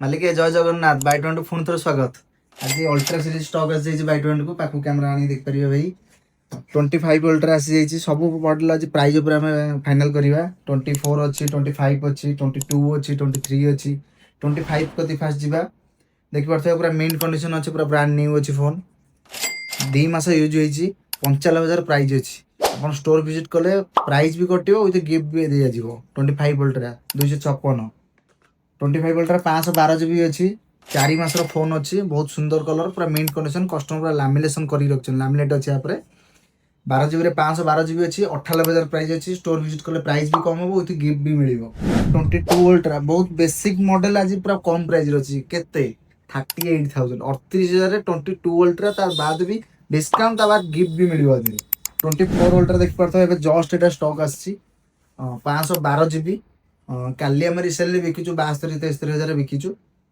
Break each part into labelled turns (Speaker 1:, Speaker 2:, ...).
Speaker 1: मालिक जय जगन्नाथ बाय2 पुणी थोड़ा स्वागत। आज अल्ट्रा सीरीज स्टॉक आसी बाय2 को पाखु कैमरा आनी देख पारे भाई 25 अल्ट्रा आसी सब मॉडल आज प्राइस ऊपर आम फाइनल करवा 24 अच्छी 25 अच्छी 22 अच्छी 23 अच्छी 25 कति फास्ट जावा देखिए पूरा मेन कंडीशन अच्छे पूरा ब्रांड न्यू अच्छी फोन 2 मास यूज होती 95,000 प्राइस अच्छी आप स्टोर विजिट कले प्राइस भी कटो विथ गिफ्ट भी दी जाव 25 अल्ट्रा 256 25 अल्ट्रा 512 GB अच्छी 4 मास फोन अच्छी बहुत सुंदर कलर पूरा मेन कंडीशन कस्टमर पूरा लामिनेशन कर रखिए लामिनेट अच्छे यहाँ 12 GB 512 GB अच्छी 98,000 प्राइस अच्छी स्टोर विजिट कले प्राइस भी कम हम विथ गिफ्ट भी मिल 22 अल्ट्रा बहुत बेसिक मॉडल आज पूरा कम प्राइस अच्छी केते 38,000 38,000 22 अल्ट्रा तार बाद भी डिस्काउंट बाद गिफ्ट भी मिल 24 अल्ट्रा देख पार्थ जस्ट यहाँ स्टॉक आसी 512 GB काली आम रिसेल बिकिचु 72-73,000 बिकिचु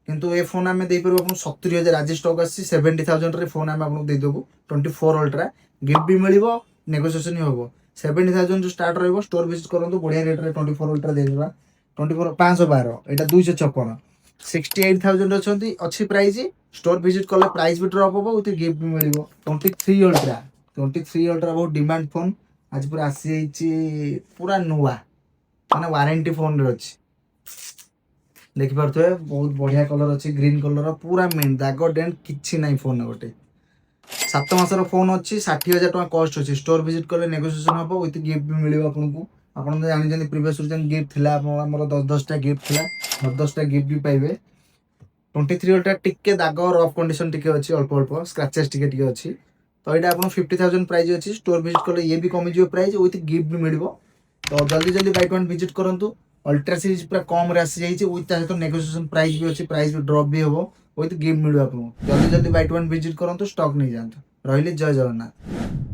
Speaker 1: किंतु ए फोन आम दे पार 70,000 आज स्टॉक आसी 70,000 फोन आम आपको देदेबू 24 अल्ट्रा गिफ्ट भी मिल नेगोसिएशन हम 70,000 स्टार्ट रही स्टोर विजिट करूँ बढ़िया रेट 24 अल्ट्रा देदेबा 24 512 यहाँ 256 68,000 अच्छी प्राइस स्टोर विजिट कले प्राइस भी ड्रप हम विथ गिफ्ट भी मिल 23 अल्ट्रा बहुत डिमांड फोन आज पूरा आसी पूरा नुआ माने वारंटी फोन रे अच्छी देखिपे बहुत बढ़िया कलर अच्छी ग्रीन कलर पूरा मेन दाग डेंट किसी ना फोन गोटे 7 मास फोन अच्छी 60,000 टका कस्ट अच्छी स्टोर विजिट कले नेगोसिएशन हम विथ गिफ्ट भी मिल आपको आपन जानी प्रीवियस गिफ्ट थी आम 10-10टा गिफ्ट थी 10-10टा गिफ्ट भी पाइबे 23 अल्ट्रा टिके दाग रफ कंडीशन टिके अच्छी अल्प अल्प स्क्राचेस टिके अच्छी तो यहाँ आप 50,000 प्राइस अच्छी स्टोर विजिट कले ये भी कमिज प्राइस विथ गिफ्ट भी मिल तो जल्दी जल्दी बाय2 विजिट करूँ अल्ट्रा सीरीज पूरा कम रे आसी जाइए विथ सहित नेगोसिएशन प्राइस भी अच्छी प्राइस भी ड्रॉप भी हम विथ गिफ्ट मिल आपको जल्दी जल्दी बाय2 विजिट करूँ स्टॉक नहीं जातु रही जय जगन्नाथ।